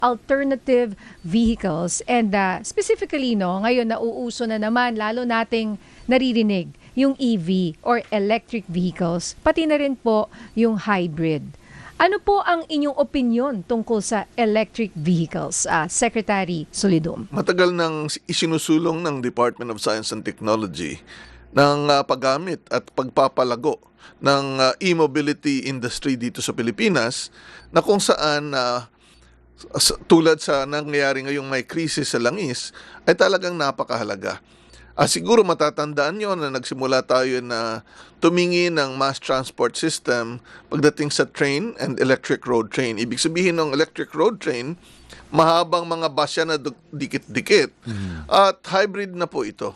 alternative vehicles and specifically ngayon nauuso na naman lalo nating naririnig yung EV or electric vehicles, pati na rin po yung hybrid. Ano po ang inyong opinion tungkol sa electric vehicles, Secretary Solidum? Matagal nang isinusulong ng Department of Science and Technology ng paggamit at pagpapalago ng e-mobility industry dito sa Pilipinas, na kung saan tulad sa nangyayari ngayong may krisis sa langis ay talagang napakahalaga. Siguro matatandaan nyo na nagsimula tayo na tumingin ng mass transport system pagdating sa train and electric road train. Ibig sabihin ng electric road train, mahabang mga bus yan na dikit-dikit. At hybrid na po ito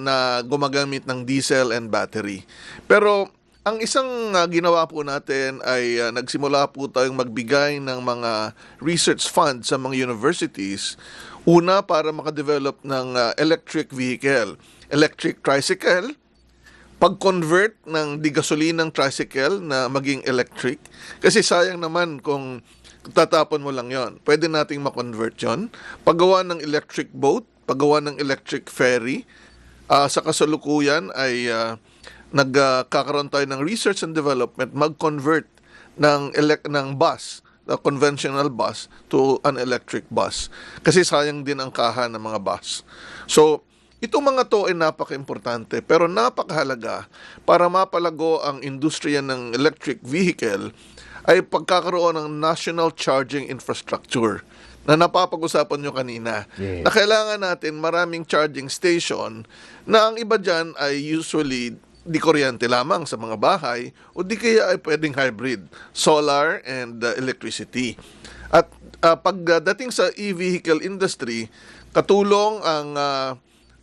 na gumagamit ng diesel and battery. Pero ang isang ginawa po natin ay nagsimula po tayong magbigay ng mga research funds sa mga universities. Una, para makadevelop ng electric vehicle, electric tricycle, pag-convert ng di-gasolinang tricycle na maging electric. Kasi sayang naman kung tatapon mo lang yon. Pwede nating ma-convert yon. Paggawa ng electric boat, paggawa ng electric ferry. Sa kasalukuyan ay nagkakaroon tayo ng research and development, mag-convert ng bus, the conventional bus, to an electric bus. Kasi sayang din ang kaha ng mga bus. So, itong mga to ay napaka-importante pero napakahalaga para mapalago ang industriya ng electric vehicle ay pagkakaroon ng national charging infrastructure na napapag-usapan nyo kanina. Yes. Na kailangan natin maraming charging station na ang iba dyan ay usually di kuryente lamang sa mga bahay o di kaya ay pwedeng hybrid, solar and electricity. At pagdating sa e-vehicle industry, katulong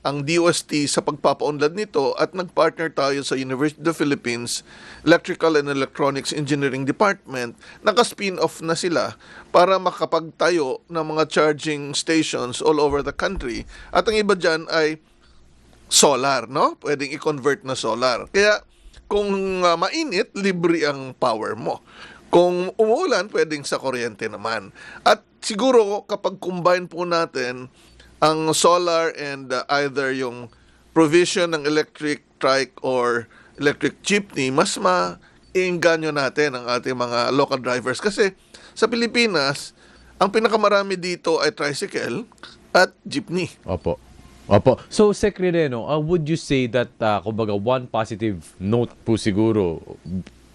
ang DOST sa pagpapaunlad nito at nagpartner tayo sa University of the Philippines Electrical and Electronics Engineering Department. Naka-spin-off na sila para makapagtayo ng mga charging stations all over the country. At ang iba dyan ay solar, no? Pwedeng i-convert na solar. Kaya kung mainit, libre ang power mo. Kung umuulan, pwedeng sa kuryente naman. At siguro kapag combine po natin ang solar and either yung provision ng electric trike or electric jeepney, mas ma-engganyo natin ang ating mga local drivers. Kasi sa Pilipinas, ang pinakamarami dito ay tricycle at jeepney. Opo. Opo. So, Secretary, would you say that, kumbaga, one positive note po siguro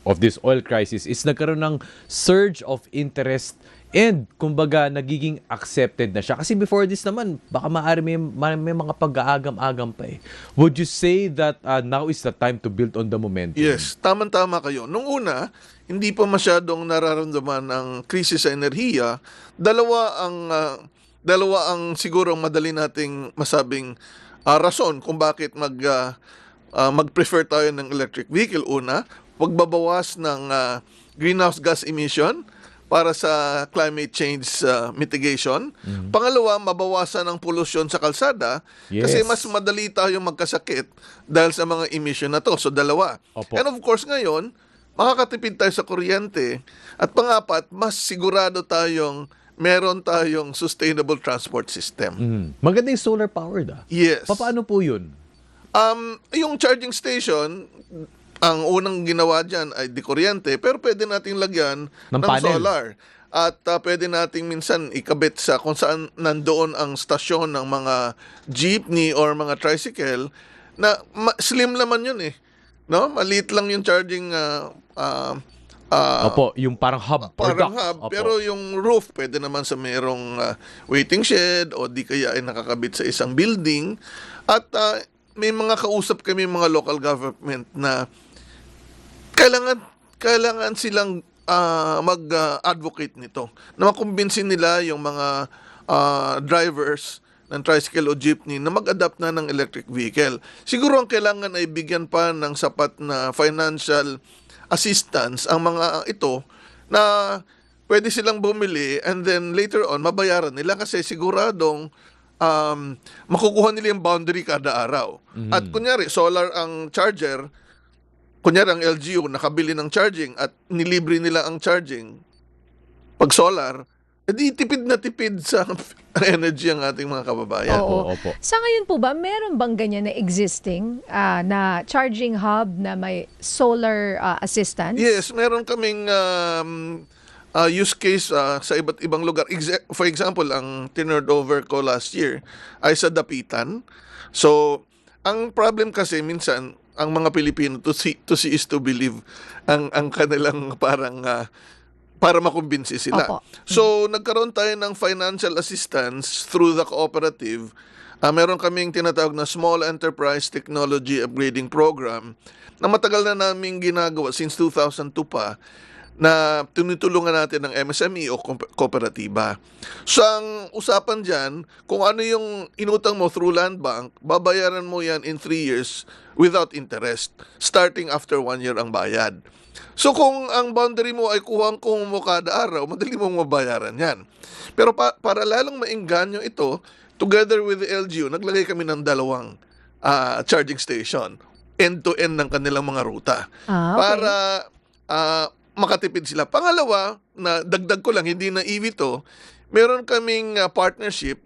of this oil crisis is nagkaroon ng surge of interest and, kumbaga, nagiging accepted na siya? Kasi before this naman, baka maaari may mga pag-aagam-agam pa eh. Would you say that now is the time to build on the momentum? Yes, tama-tama kayo. Nung una, hindi pa masyadong nararamdaman ang krisis sa enerhiya. Dalawa ang siguro madali nating masabing rason kung bakit mag-prefer tayo ng electric vehicle. Una, pagbabawas ng greenhouse gas emission para sa climate change mitigation. Pangalawa, mabawasan ang pollution sa kalsada. Yes. Kasi mas madali tayong magkasakit dahil sa mga emission na to. So, dalawa. Opo. And of course, ngayon, makakatipid tayo sa kuryente. At pangapat, mas sigurado meron tayong sustainable transport system. Maganda yung solar powered Yes. Paano po yun? Yung charging station, ang unang ginawa dyan ay di kuryente, pero pwede nating lagyan Ng ng panel. solar. At pwede nating minsan ikabit sa kung saan nandoon ang stasyon ng mga jeepney or mga tricycle na slim naman yun eh. No? Maliit lang yung charging Opo, yung parang hub. or parang dock. hub, Opo. pero yung roof pwede naman sa mayroong waiting shed o di kaya ay nakakabit sa isang building. At may mga kausap kami mga local government na kailangan silang mag-advocate nito, na makumbinsin nila yung mga drivers ng tricycle o jeepney na mag-adapt na ng electric vehicle. Siguro ang kailangan ay bigyan pa ng sapat na financial assistance ang mga ito na pwede silang bumili and then later on mabayaran nila kasi siguradong makukuha nila yung boundary kada araw. At kunyari solar ang charger, kunyari ang LGU nakabili ng charging at nilibre nila ang charging pag solar, di tipid na tipid sa energy ang ating mga kababayan. Oo. Opo. Sa ngayon po ba, meron bang ganyan na existing na charging hub na may solar assistance? Yes, meron kaming use case sa iba't ibang lugar. For example, ang tinurn over ko last year ay sa Dapitan. So, ang problem kasi minsan, ang mga Pilipino, to see is to believe, ang kanilang parang para makumbinsi sila. Opo. So, nagkaroon tayo ng financial assistance through the cooperative. Meron kaming tinatawag na Small Enterprise Technology Upgrading Program na matagal na naming ginagawa since 2002 pa, na tinutulungan natin ng MSME o kooperatiba. So, ang usapan dyan, kung ano yung inutang mo through Land Bank, babayaran mo yan in 3 years without interest, starting after 1 year ang bayad. So, kung ang boundary mo ay kuhang-kuha mo kada araw, madali mong mabayaran yan. Pero para lalong maingganyo ito, together with the LGU, naglagay kami ng 2 charging station, end-to-end ng kanilang mga ruta. Okay. Para makatipid sila. Pangalawa, na dagdag ko lang, hindi na EV to, meron kaming partnership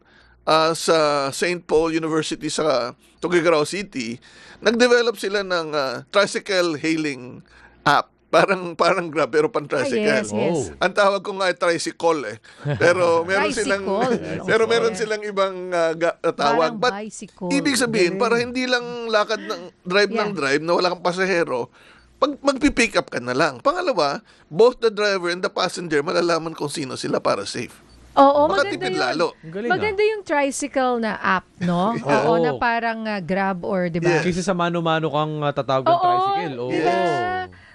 sa St. Paul University sa Tuguegarao City. Nag-develop sila ng tricycle hailing app. Parang Grab, pero pan-tricycle. yes, yes. Ang tawag ko nga ay tricycle Pero meron silang Tricycle. pero meron Okay. silang ibang tawag. Parang But bicycle. ibig sabihin, Galing. para hindi lang lakad ng drive ng Yeah. drive na wala kang pasahero, magpipick up ka na lang. Pangalawa, both the driver and the passenger malalaman kung sino sila para safe. Oo, Makatipid maganda yun. lalo. Ang galing, Maganda yung tricycle na app, no? Oo, Oo. na parang Grab or, di ba? Yeah. Kaysa sa mano-mano kang tatawag ng Oo, tricycle. Oo. diba?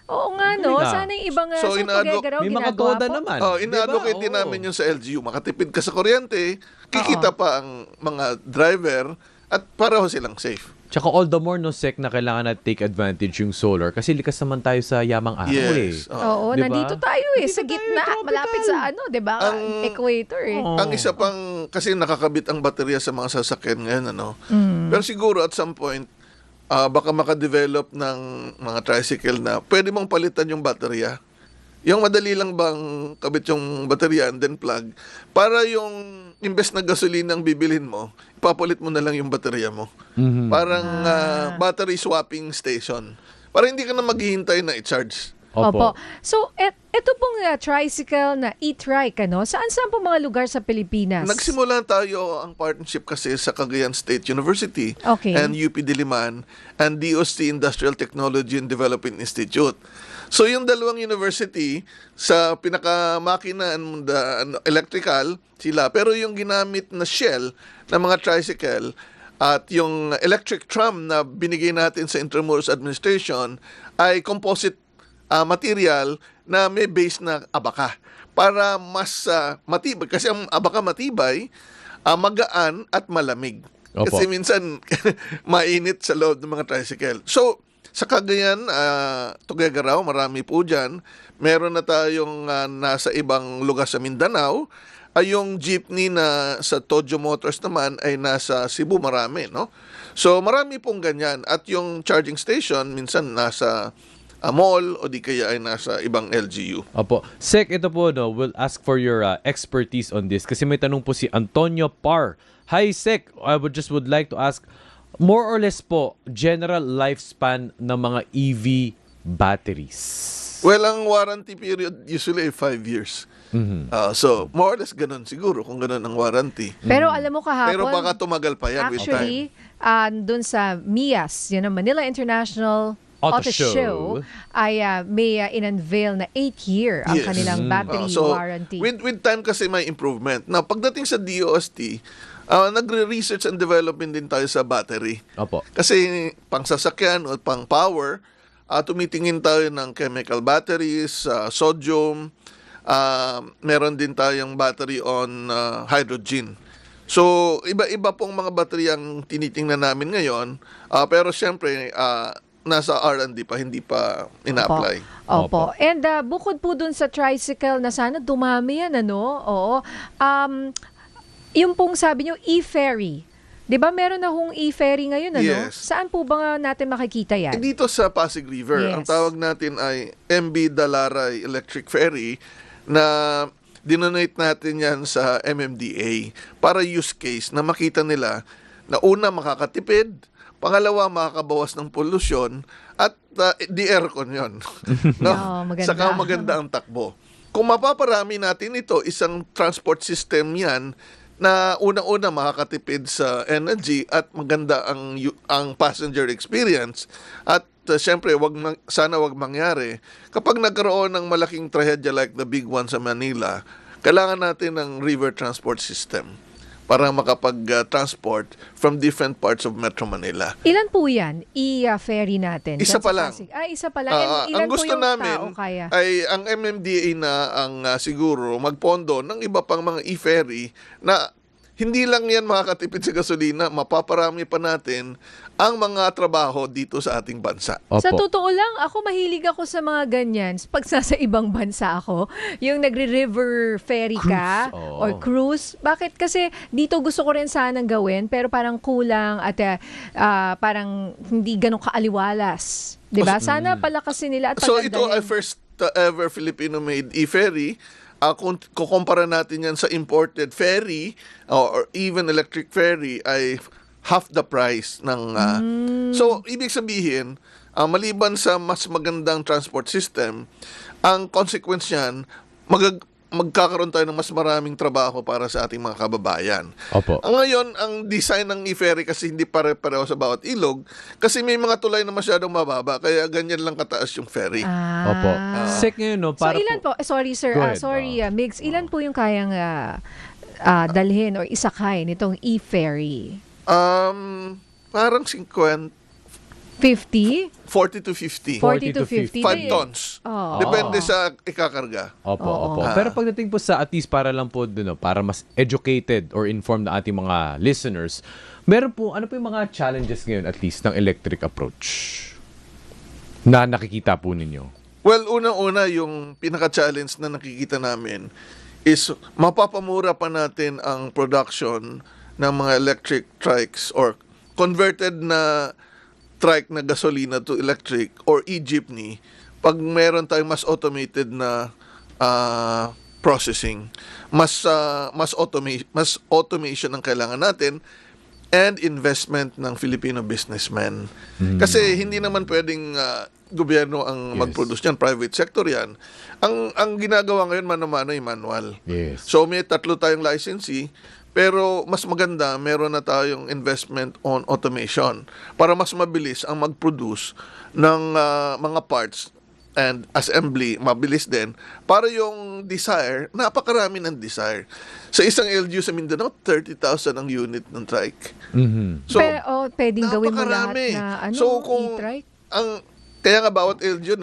Oo nga, no? Galing, ah. Sana yung ibang So, sa Tuguegarao May mga ginagawa toda po. naman. In-advocate din Diba? Oo. namin yun sa LGU. Makatipid ka sa kuryente, kikita pa ang mga driver at pareho silang safe. Tsaka all the more, no, Sec, na kailangan na take advantage yung solar kasi likas naman tayo sa yamang araw Yes. Oo, Diba? nandito tayo sa Nandito gitna, tayo, malapit sa di ba? Ang- Equator Oo. Ang isa pang, kasi nakakabit ang baterya sa mga sasakyan ngayon, ano? Mm. Pero siguro at some point, baka makadevelop ng mga tricycle na pwede mong palitan yung baterya. Yung madali lang bang kabit yung baterya and then plug, para yung imbes na gasolina ang bibilhin mo, ipapalit mo na lang yung baterya mo. Mhm. Parang battery swapping station. Para hindi ka na maghihintay na i-charge. Opo. So, ito pong tricycle na e-trike, ano? Saan po mga lugar sa Pilipinas? Nagsimula tayo ang partnership kasi sa Cagayan State University Okay. and UP Diliman and DOST Industrial Technology and Development Institute. So yung dalawang university sa pinakamakinaan electrical sila, pero yung ginamit na shell ng mga tricycle at yung electric tram na binigay natin sa Intramuros Administration ay composite material na may base na abaka para mas matibay. Kasi ang abaka matibay, magaan at malamig. Opo. Kasi minsan mainit sa loob ng mga tricycle. So, sa Cagayan, Tuguegarao, marami po dyan. Meron na tayong nasa ibang lugar sa Mindanao. Yung jeepney na sa Tojo Motors naman ay nasa Cebu, marami, no? So, marami pong ganyan. At yung charging station, minsan nasa mall o di kaya ay nasa ibang LGU. Opo. Sec, ito po, no, we'll ask for your expertise on this kasi may tanong po si Antonio Par. Hi, Sec. I would like to ask, more or less po, general lifespan ng mga EV batteries. Well, ang warranty period usually ay 5 years. So, more or less ganun siguro kung ganun ang warranty. Pero alam mo kahapon, Pero baka tumagal pa yan with time. actually, dun sa MIAS, Manila International Auto Auto Show, Show, ay may in-unveil na 8-year ang Yes. kanilang battery So, warranty. with time kasi may improvement. Now, pagdating sa DOST, nagre-research and development din tayo sa battery. Opo. Kasi pang sasakyan o pang power, tumitingin tayo ng chemical batteries, sodium, meron din tayong battery on hydrogen. So, iba-iba pong mga battery ang tinitingnan namin ngayon, pero syempre, nasa R&D pa, hindi pa ina-apply. Opo. And bukod po dun sa tricycle na sana dumami yan, ano? Oo. Yung pong sabi nyo, e-ferry. Di ba meron na hong e-ferry ngayon, ano? Yes. Saan po ba natin makikita yan? Dito sa Pasig River, Yes. ang tawag natin ay MB Dalaray Electric Ferry na dinonate natin yan sa MMDA para use case na makita nila na una, makakatipid, pangalawa, makakabawas ng polusyon, at di aircon yun. No? Oo, maganda. Saka maganda ang takbo. Kung mapaparami natin ito, isang transport system yan na unang-una makakatipid sa energy at maganda ang passenger experience. At syempre, sana wag mangyari. Kapag nagkaroon ng malaking trahedya like the big one sa Manila, kailangan natin ng river transport system para makapag-transport from different parts of Metro Manila. Ilan po yan? I-ferry natin? Isa dyan sa pa lang. Pasig? Isa pa lang. And ilan Ang gusto po yung namin tao kaya? ay ang MMDA na ang siguro magpondo ng iba pang mga e-ferry na hindi lang yan makakatipid sa gasolina, mapaparami pa natin ang mga trabaho dito sa ating bansa. Sa Opo. totoo lang, ako mahilig ako sa mga ganyan. Pag nasa ibang bansa ako, yung nagre-river ferry ka Cruise, oo. or cruise. Bakit? Kasi dito gusto ko rin sanang gawin pero parang kulang at parang hindi ganun kaaliwalas. 'Di ba? Sana palakasin nila at So ito pagandahin. ay first ever Filipino-made e-ferry. Kung kukumpara natin yan sa imported ferry or even electric ferry ay half the price ng So ibig sabihin, maliban sa mas magandang transport system, ang consequence niyan magkakaroon tayo ng mas maraming trabaho para sa ating mga kababayan. Opo. Ngayon, ang design ng e-ferry kasi hindi pare-pareho sa bawat ilog kasi may mga tulay na masyadong mababa kaya ganyan lang kataas yung ferry. Opo. Sec ngayon, no, So para ilan po, sorry sir, Go ahead. Migs, ilan po yung kayang dalhin or isakay nitong e-ferry? Parang 50, 50? 40 to 50. 40 to 50? 5 tons. Oo. Depende sa ikakarga. Opo, Oo. opo. Pero pagdating po sa at least para lang po dun, no, para mas educated or informed na ating mga listeners, meron po, ano po yung mga challenges ngayon at least ng electric approach na nakikita po ninyo? Well, unang-una, yung pinaka-challenge na nakikita namin is mapapamura pa natin ang production ng mga electric trikes or converted na trike na gasolina to electric or e-jeepney pag meron tayong mas automated na processing. Mas automation ang kailangan natin and investment ng Filipino businessmen. Kasi hindi naman pwedeng gobyerno ang mag-produce yan, private sector yan. Ang ginagawa ngayon mano-mano ay manual. Yes. So may 3 tayong licensee, pero mas maganda, meron na tayong investment on automation para mas mabilis ang mag-produce ng mga parts and assembly, mabilis din. Para yung desire, napakarami ng desire. Sa isang LGU sa Mindanao, 30,000 ang unit ng trike. So, Pwedeng gawin mo lahat napakarami. na So, kung e-trike? kaya nga bawat LGU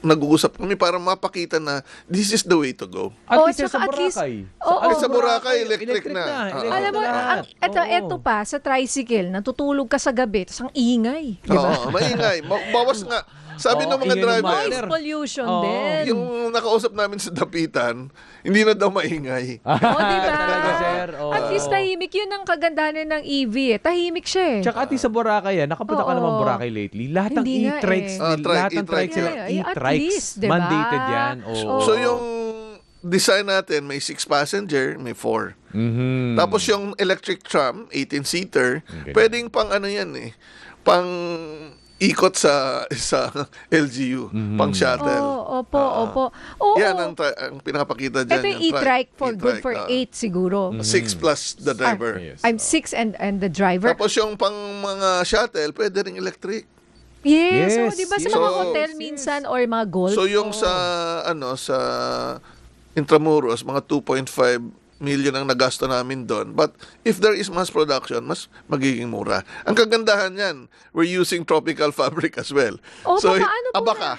nag-uusap kami para mapakita na this is the way to go. At Oh, least tsaka sa at least- Boracay. Oo. Sa Boracay, electric na. Electric Alam mo, na lahat. eto pa, sa tricycle, natutulog ka sa gabi, tapos ang ingay. Di ba? Oo, maingay. Bawas nga. Sabi ng mga ingay ng driver, mother. Noise pollution Oo. din. yung nakausap namin sa Dapitan, hindi na daw maingay. Oh, di ba? Talaga, sir. Oo. At least tahimik. Yun ang kagandahan ng EV eh. Tahimik siya eh. Tsaka at least sa Boracay, nakapunta ka Oo. naman Boracay lately. Lahat ng Hindi nga e-trikes, eh. lahat ng E-trike trikes sila, Yeah, at e-trikes. least, diba? Mandated yan. Oo. Oo. So yung design natin, may 6 passenger, may 4. Mhm. Tapos yung electric tram, 18-seater, Okay. pwedeng pang ano yan eh, pang ikot sa LGU, pang shuttle. Oo, opo. Oo. Yan ang pinapakita dyan. Ito yung yung e-trike for good for 8 siguro. 6 plus the driver. Yes. I'm 6 and the driver. Tapos yung pang mga shuttle, pwede ring electric. Yes, Yes, di ba sa yes. mga So- hotel minsan or mga golf? So yung sa Intramuros, mga 2.5 million ang nagasto namin doon. But if there is mass production, mas magiging mura. Ang kagandahan yan, we're using tropical fabric as well. Oh, paano po abaka.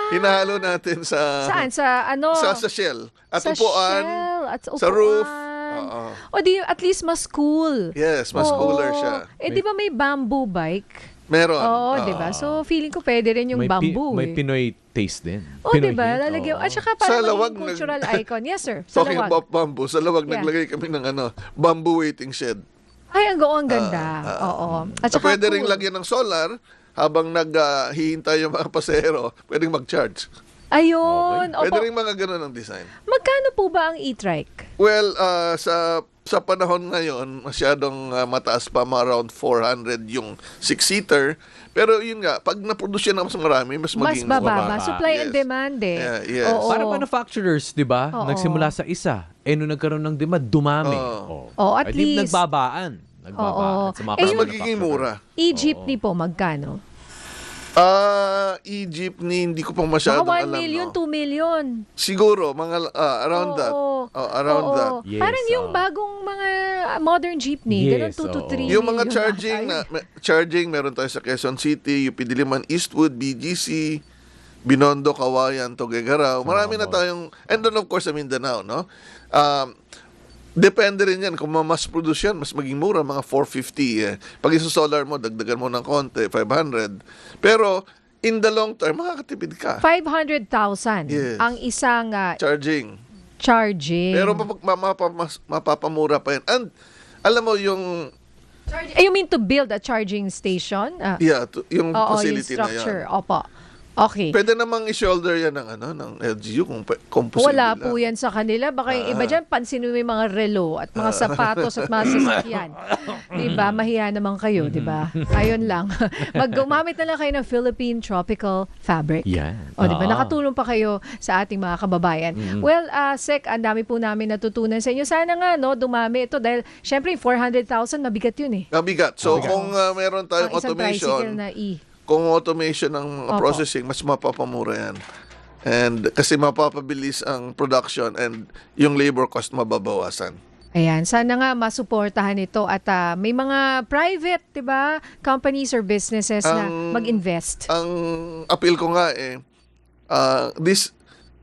Hinahalo natin sa Saan? Sa ano? sa shell. At sa upuan. shell, at sa sa roof. upuan. Oo. O di, at least mas cool. Yes, mas Oo. cooler siya. Eh, di ba may bamboo bike? Meron. Oo, di ba? So, feeling ko pwede rin yung bamboo may eh. Pinoy taste din. Oh, Pinoy di ba? hint, Lalagyan. oo. At saka Sa parang lawag, maging cultural icon. Yes, sir. Sa Talking lawag. about bamboo, sa lawag Yeah. naglagay kami ng bamboo waiting shed. Ay, ang ganda. Oo. At Na saka pwede ring cool. lagyan ng solar habang naghihintay yung mga pasahero, pwedeng mag-charge. Ayun. Pwede Opo. rin mga ganun ang design. Magkano po ba ang e-trike? Well, sa panahon ngayon, masyadong mataas pa, mga around 400 yung 6-seater. Pero yun nga, pag na-produce yan ng mas marami, mas Mas maging bababa. mura. Supply and Yes. demand eh. Yeah, yes. Oo. Para manufacturers, di ba? Oo. Nagsimula sa isa. Nung nagkaroon ng demand, dumami. Oo. Oh, at Ay, di least- nagbabaan. Oo. Sa mga Eh, Mas yung- magiging mura. E-jeepney po, magkano? E-jeepney, hindi ko pa Mga masyadong 1 alam. million, no? 2 million. Siguro, mga around that. Oo. Around Oo. that. Yes, Parang yung oo. bagong mga modern jeepney, Yes, ganun 2 to oo. 3 Yung mga million. charging, charging, meron tayo sa Quezon City, UP Diliman, Eastwood, BGC, Binondo, Kawayan, Tuguegarao. Marami na tayong, and then of course sa Mindanao, no? Depende rin yan. Kung mas produce yan, mas maging mura, mga 450. Eh. Pag solar mo, dagdagan mo ng konti, 500. Pero, in the long term, makakatipid ka. 500,000 Yes. ang isang Charging. charging. Pero mapapamura pa yan. And, alam mo, yung, You mean to build a charging station? yung Oo, yung facility na yan. structure. Opo. Okay. Pwede namang i-shoulder yan ng LGU kung posible Wala lang. po yan sa kanila. Baka yung iba dyan, pansin mo yung mga relo at mga sapatos at mga sasakyan. Diba? Mahiya naman kayo, diba? Ayun lang. Gumamit na lang kayo ng Philippine Tropical Fabric. Yan. O, diba? Oo. Nakatulong pa kayo sa ating mga kababayan. Well, Sec, ang dami po namin natutunan sa inyo. Sana nga, no, dumami ito dahil, syempre, 400,000, mabigat yun eh. Mabigat. So, kung meron tayong Ang isang tricycle automation, na kung automation ng Opo. processing, mas mapapamura yan. And kasi mapapabilis ang production and yung labor cost mababawasan. Ayan, sana nga masuportahan ito at may mga private, 'di ba, companies or businesses na mag-invest. Ang appeal ko nga this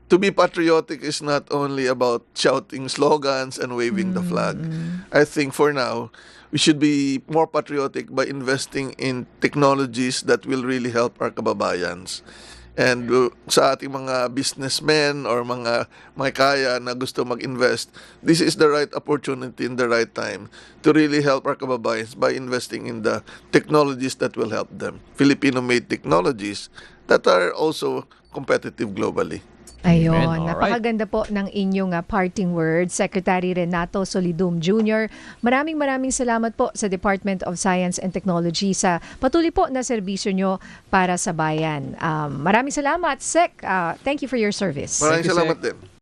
to be patriotic is not only about shouting slogans and waving the flag. I think for now, we should be more patriotic by investing in technologies that will really help our kababayans. And sa ating mga businessmen or mga kaya na gusto mag-invest, this is the right opportunity in the right time to really help our kababayans by investing in the technologies that will help them. Filipino-made technologies that are also competitive globally. Ayun, Amen. Alright. napakaganda po ng inyong parting words, Secretary Renato Solidum Jr. Maraming salamat po sa Department of Science and Technology sa patuloy po na serbisyo nyo para sa bayan. Maraming salamat, Sec. Thank you for your service. Maraming Thank you, salamat Sec. din.